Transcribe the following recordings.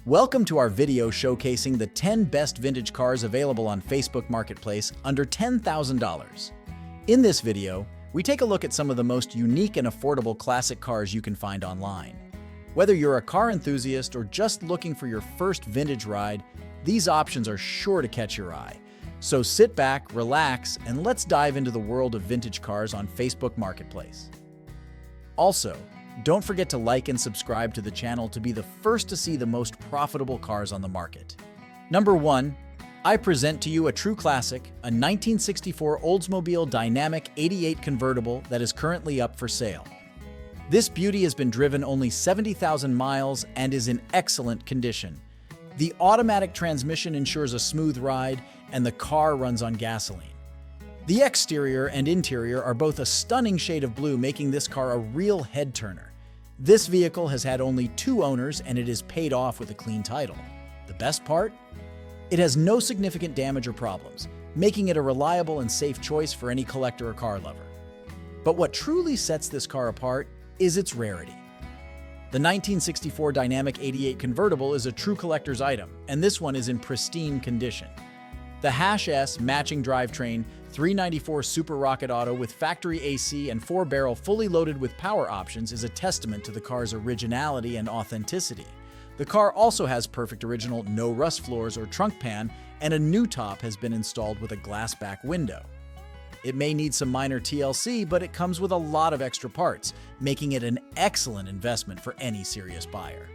Welcome to our video showcasing the 10 best vintage cars available on Facebook Marketplace under $10,000. In this video, we take a look at some of the most unique and affordable classic cars you can find online. Whether you're a car enthusiast or just looking for your first vintage ride, these options are sure to catch your eye. So sit back, relax, and let's dive into the world of vintage cars on Facebook Marketplace. Also, don't forget to like and subscribe to the channel to be the first to see the most profitable cars on the market. Number 1, I present to you a true classic, a 1964 Oldsmobile Dynamic 88 convertible that is currently up for sale. This beauty has been driven only 70,000 miles and is in excellent condition. The automatic transmission ensures a smooth ride, and the car runs on gasoline. The exterior and interior are both a stunning shade of blue, making this car a real head-turner. This vehicle has had only 2 owners and it is paid off with a clean title. The best part? It has no significant damage or problems, making it a reliable and safe choice for any collector or car lover. But what truly sets this car apart is its rarity. The 1964 Dynamic 88 convertible is a true collector's item, and this one is in pristine condition. The S matching drivetrain, 394 Super Rocket Auto with factory AC and 4-barrel fully loaded with power options is a testament to the car's originality and authenticity. The car also has perfect original no rust floors or trunk pan, and a new top has been installed with a glass back window. It may need some minor TLC, but it comes with a lot of extra parts, making it an excellent investment for any serious buyer.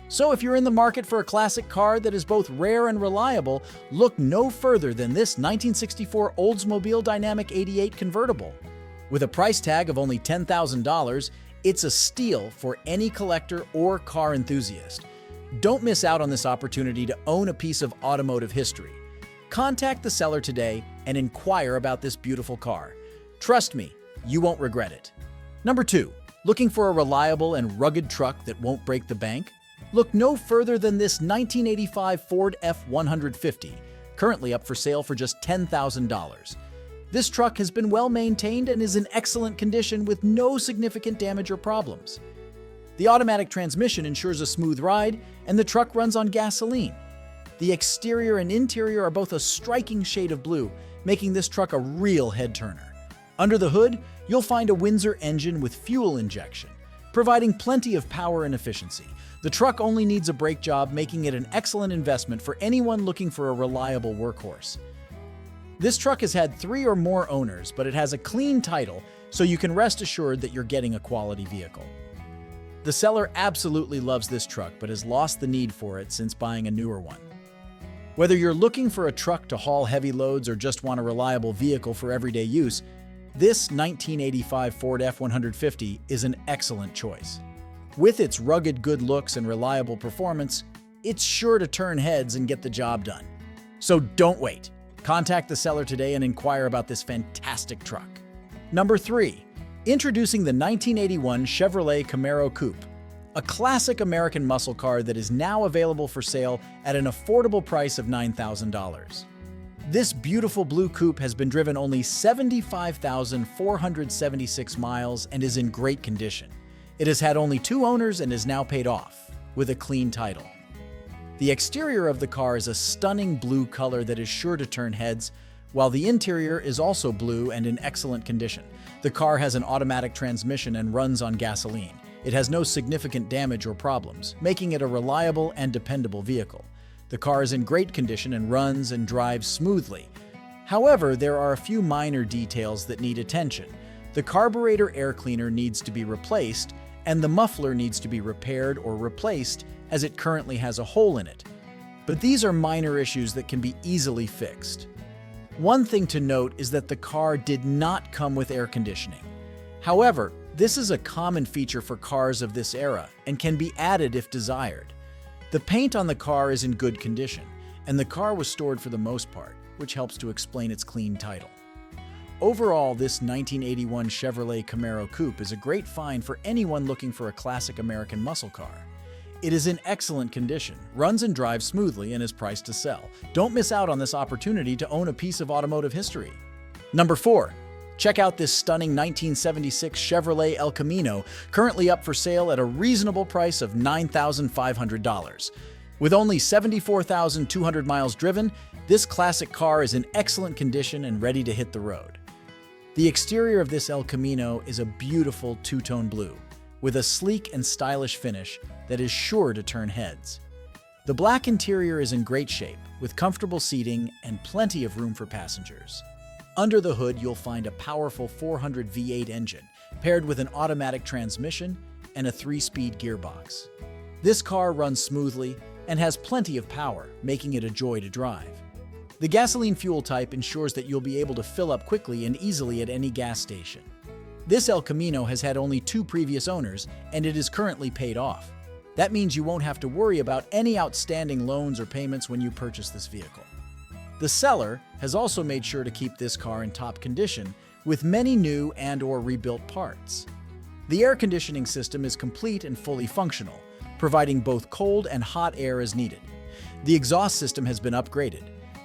So if you're in the market for a classic car that is both rare and reliable, look no further than this 1964 Oldsmobile Dynamic 88 convertible. With a price tag of only $10,000, it's a steal for any collector or car enthusiast. Don't miss out on this opportunity to own a piece of automotive history. Contact the seller today and inquire about this beautiful car. Trust me, you won't regret it. Number 2, looking for a reliable and rugged truck that won't break the bank? Look no further than this 1985 Ford F150, currently up for sale for just $10,000. This truck has been well maintained and is in excellent condition with no significant damage or problems. The automatic transmission ensures a smooth ride, and the truck runs on gasoline. The exterior and interior are both a striking shade of blue, making this truck a real head-turner. Under the hood, you'll find a Windsor engine with fuel injection, providing plenty of power and efficiency. The truck only needs a brake job, making it an excellent investment for anyone looking for a reliable workhorse. This truck has had 3 or more owners, but it has a clean title, so you can rest assured that you're getting a quality vehicle. The seller absolutely loves this truck, but has lost the need for it since buying a newer one. Whether you're looking for a truck to haul heavy loads or just want a reliable vehicle for everyday use, this 1985 Ford F150 is an excellent choice. With its rugged good looks and reliable performance, it's sure to turn heads and get the job done. So don't wait. Contact the seller today and inquire about this fantastic truck. Number 3, introducing the 1981 Chevrolet Camaro Coupe, a classic American muscle car that is now available for sale at an affordable price of $9,000. This beautiful blue coupe has been driven only 75,476 miles and is in great condition. It has had only 2 owners and is now paid off, with a clean title. The exterior of the car is a stunning blue color that is sure to turn heads, while the interior is also blue and in excellent condition. The car has an automatic transmission and runs on gasoline. It has no significant damage or problems, making it a reliable and dependable vehicle. The car is in great condition and runs and drives smoothly. However, there are a few minor details that need attention. The carburetor air cleaner needs to be replaced, and the muffler needs to be repaired or replaced as it currently has a hole in it. But these are minor issues that can be easily fixed. One thing to note is that the car did not come with air conditioning. However, this is a common feature for cars of this era and can be added if desired. The paint on the car is in good condition, and the car was stored for the most part, which helps to explain its clean title. Overall, this 1981 Chevrolet Camaro Coupe is a great find for anyone looking for a classic American muscle car. It is in excellent condition, runs and drives smoothly, and is priced to sell. Don't miss out on this opportunity to own a piece of automotive history. Number 4, Check out this stunning 1976 Chevrolet El Camino, currently up for sale at a reasonable price of $9,500. With only 74,200 miles driven, this classic car is in excellent condition and ready to hit the road. The exterior of this El Camino is a beautiful two-tone blue, with a sleek and stylish finish that is sure to turn heads. The black interior is in great shape, with comfortable seating and plenty of room for passengers. Under the hood, you'll find a powerful 400 V8 engine, paired with an automatic transmission and a 3-speed gearbox. This car runs smoothly and has plenty of power, making it a joy to drive. The gasoline fuel type ensures that you'll be able to fill up quickly and easily at any gas station. This El Camino has had only 2 previous owners, and it is currently paid off. That means you won't have to worry about any outstanding loans or payments when you purchase this vehicle. The seller has also made sure to keep this car in top condition with many new and/or rebuilt parts. The air conditioning system is complete and fully functional, providing both cold and hot air as needed. The exhaust system has been upgraded,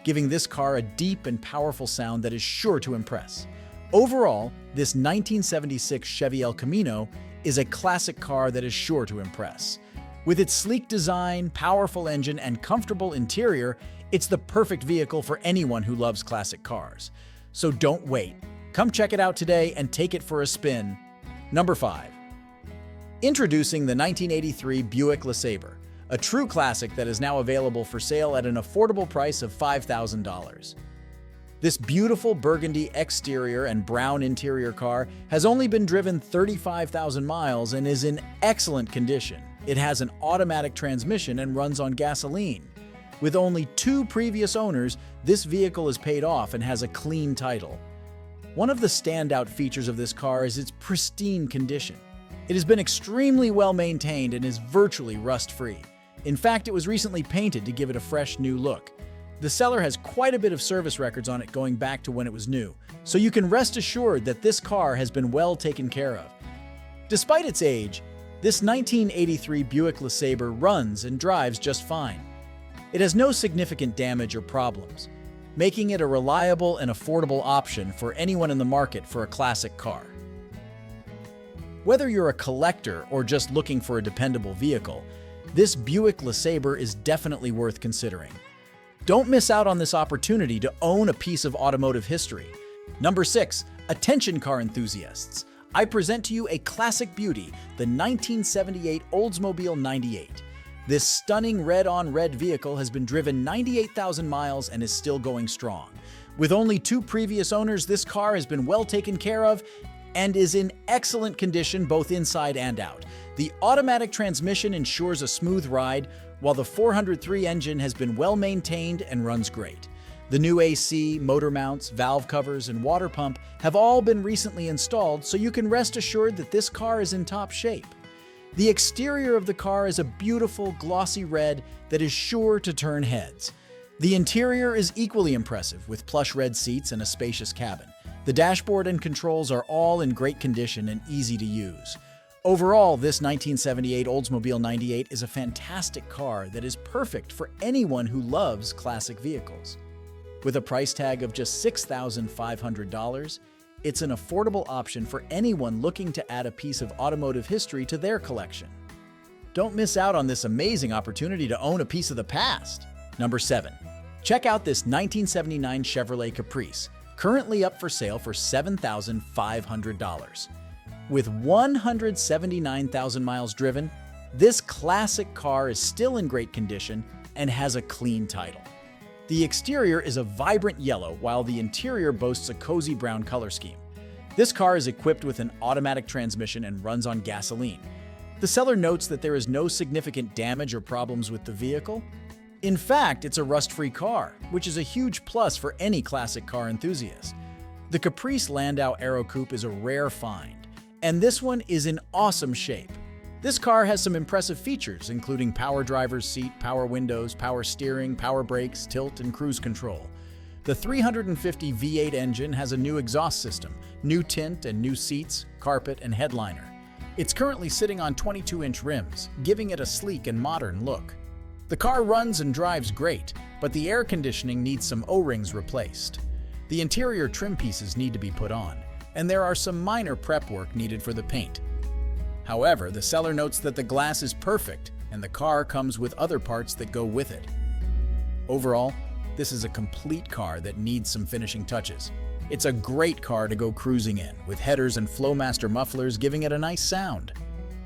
giving this car a deep and powerful sound that is sure to impress. Overall, this 1976 Chevy El Camino is a classic car that is sure to impress. With its sleek design, powerful engine, and comfortable interior, it's the perfect vehicle for anyone who loves classic cars. So don't wait. Come check it out today and take it for a spin. Number 5. Introducing the 1983 Buick LeSabre, a true classic that is now available for sale at an affordable price of $5,000. This beautiful burgundy exterior and brown interior car has only been driven 35,000 miles and is in excellent condition. It has an automatic transmission and runs on gasoline. With only 2 previous owners, this vehicle is paid off and has a clean title. One of the standout features of this car is its pristine condition. It has been extremely well maintained and is virtually rust-free. In fact, it was recently painted to give it a fresh new look. The seller has quite a bit of service records on it going back to when it was new, so you can rest assured that this car has been well taken care of. Despite its age, this 1983 Buick LeSabre runs and drives just fine. It has no significant damage or problems, making it a reliable and affordable option for anyone in the market for a classic car. Whether you're a collector or just looking for a dependable vehicle, this Buick LeSabre is definitely worth considering. Don't miss out on this opportunity to own a piece of automotive history. Number 6. Attention car enthusiasts. I present to you a classic beauty, the 1978 Oldsmobile 98. This stunning red-on-red vehicle has been driven 98,000 miles and is still going strong. With only 2 previous owners, this car has been well taken care of and is in excellent condition both inside and out. The automatic transmission ensures a smooth ride, while the 403 engine has been well maintained and runs great. The new AC, motor mounts, valve covers, and water pump have all been recently installed, so you can rest assured that this car is in top shape. The exterior of the car is a beautiful, glossy red that is sure to turn heads. The interior is equally impressive, with plush red seats and a spacious cabin. The dashboard and controls are all in great condition and easy to use. Overall, this 1978 Oldsmobile 98 is a fantastic car that is perfect for anyone who loves classic vehicles. With a price tag of just $6,500, it's an affordable option for anyone looking to add a piece of automotive history to their collection. Don't miss out on this amazing opportunity to own a piece of the past. Number 7. Check out this 1979 Chevrolet Caprice, currently up for sale for $7,500. With 179,000 miles driven, this classic car is still in great condition and has a clean title. The exterior is a vibrant yellow, while the interior boasts a cozy brown color scheme. This car is equipped with an automatic transmission and runs on gasoline. The seller notes that there is no significant damage or problems with the vehicle. In fact, it's a rust-free car, which is a huge plus for any classic car enthusiast. The Caprice Landau Aero Coupe is a rare find, and this one is in awesome shape. This car has some impressive features, including power driver's seat, power windows, power steering, power brakes, tilt, and cruise control. The 350 V8 engine has a new exhaust system, new tint and new seats, carpet, and headliner. It's currently sitting on 22-inch rims, giving it a sleek and modern look. The car runs and drives great, but the air conditioning needs some O-rings replaced. The interior trim pieces need to be put on, and there are some minor prep work needed for the paint. However, the seller notes that the glass is perfect, and the car comes with other parts that go with it. Overall, this is a complete car that needs some finishing touches. It's a great car to go cruising in, with headers and Flowmaster mufflers giving it a nice sound.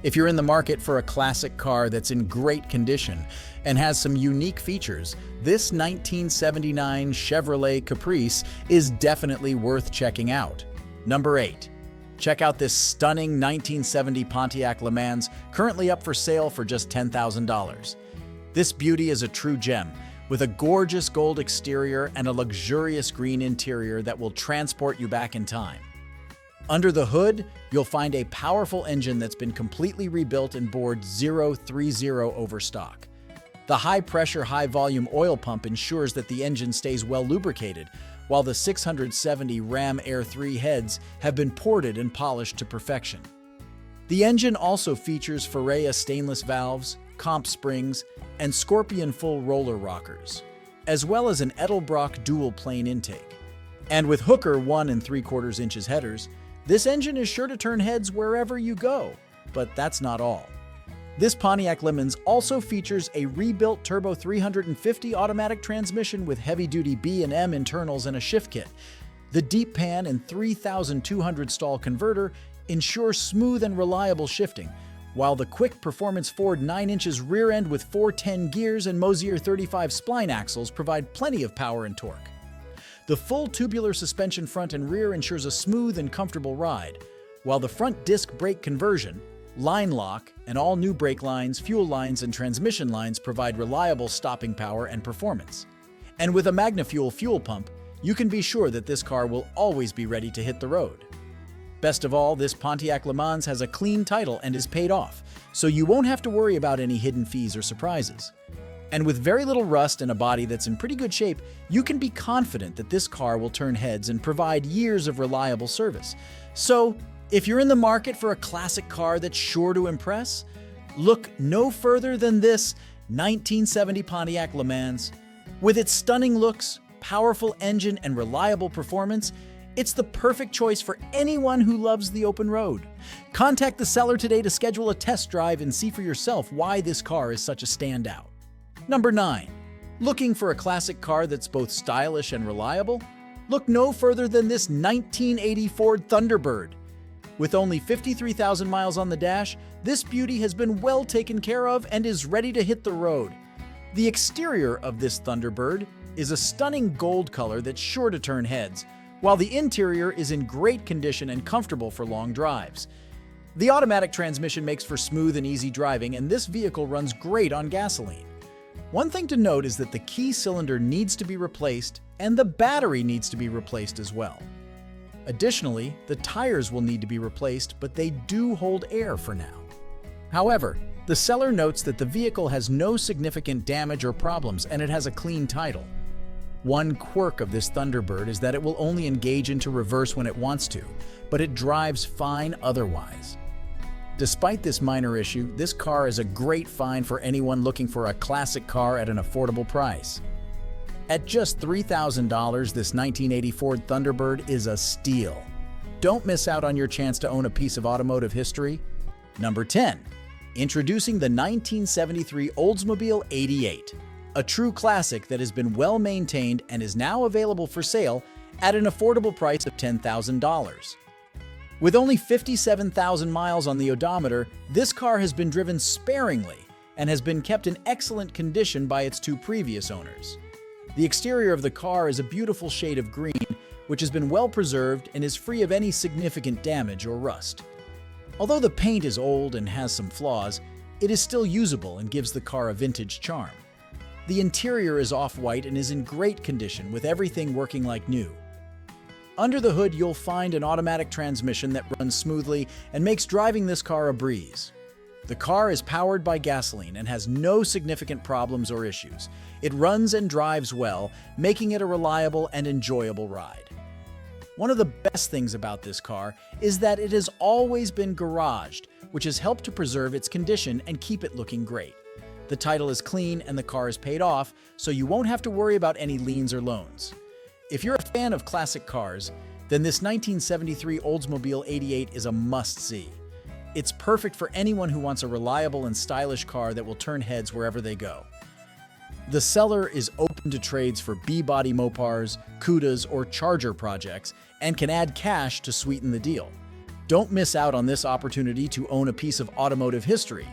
If you're in the market for a classic car that's in great condition and has some unique features, this 1979 Chevrolet Caprice is definitely worth checking out. Number 8. Check out this stunning 1970 Pontiac Le Mans, currently up for sale for just $10,000. This beauty is a true gem, with a gorgeous gold exterior and a luxurious green interior that will transport you back in time. Under the hood, you'll find a powerful engine that's been completely rebuilt and bored 030 over stock. The high-pressure, high-volume oil pump ensures that the engine stays well lubricated, while the 670 Ram Air 3 heads have been ported and polished to perfection. The engine also features Ferrea stainless valves, comp springs, and Scorpion full roller rockers, as well as an Edelbrock dual-plane intake. And with Hooker 1 3/4 inches headers, this engine is sure to turn heads wherever you go. But that's not all. This Pontiac Le Mans also features a rebuilt Turbo 350 automatic transmission with heavy-duty B&M internals and a shift kit. The deep pan and 3,200 stall converter ensure smooth and reliable shifting, while the quick performance Ford 9 inches rear end with 410 gears and Mosier 35 spline axles provide plenty of power and torque. The full tubular suspension front and rear ensures a smooth and comfortable ride, while the front disc brake conversion, line lock, and all new brake lines, fuel lines, and transmission lines provide reliable stopping power and performance. And with a MagnaFuel fuel pump, you can be sure that this car will always be ready to hit the road. Best of all, this Pontiac Le Mans has a clean title and is paid off, so you won't have to worry about any hidden fees or surprises. And with very little rust and a body that's in pretty good shape, you can be confident that this car will turn heads and provide years of reliable service. So, if you're in the market for a classic car that's sure to impress, look no further than this 1970 Pontiac Le Mans. With its stunning looks, powerful engine, and reliable performance, it's the perfect choice for anyone who loves the open road. Contact the seller today to schedule a test drive and see for yourself why this car is such a standout. Number 9. Looking for a classic car that's both stylish and reliable? Look no further than this 1980 Ford Thunderbird. With only 53,000 miles on the dash, this beauty has been well taken care of and is ready to hit the road. The exterior of this Thunderbird is a stunning gold color that's sure to turn heads, while the interior is in great condition and comfortable for long drives. The automatic transmission makes for smooth and easy driving, and this vehicle runs great on gasoline. One thing to note is that the key cylinder needs to be replaced and the battery needs to be replaced as well. Additionally, the tires will need to be replaced, but they do hold air for now. However, the seller notes that the vehicle has no significant damage or problems and it has a clean title. One quirk of this Thunderbird is that it will only engage into reverse when it wants to, but it drives fine otherwise. Despite this minor issue, this car is a great find for anyone looking for a classic car at an affordable price. At just $3,000, this 1980 Ford Thunderbird is a steal. Don't miss out on your chance to own a piece of automotive history. Number 10. Introducing the 1973 Oldsmobile 88, a true classic that has been well maintained and is now available for sale at an affordable price of $10,000. With only 57,000 miles on the odometer, this car has been driven sparingly and has been kept in excellent condition by its two previous owners. The exterior of the car is a beautiful shade of green, which has been well preserved and is free of any significant damage or rust. Although the paint is old and has some flaws, it is still usable and gives the car a vintage charm. The interior is off-white and is in great condition with everything working like new. Under the hood, you'll find an automatic transmission that runs smoothly and makes driving this car a breeze. The car is powered by gasoline and has no significant problems or issues. It runs and drives well, making it a reliable and enjoyable ride. One of the best things about this car is that it has always been garaged, which has helped to preserve its condition and keep it looking great. The title is clean and the car is paid off, so you won't have to worry about any liens or loans. If you're a fan of classic cars, then this 1973 Oldsmobile 88 is a must-see. It's perfect for anyone who wants a reliable and stylish car that will turn heads wherever they go. The seller is open to trades for B-body Mopars, Cudas, or Charger projects and can add cash to sweeten the deal. Don't miss out on this opportunity to own a piece of automotive history.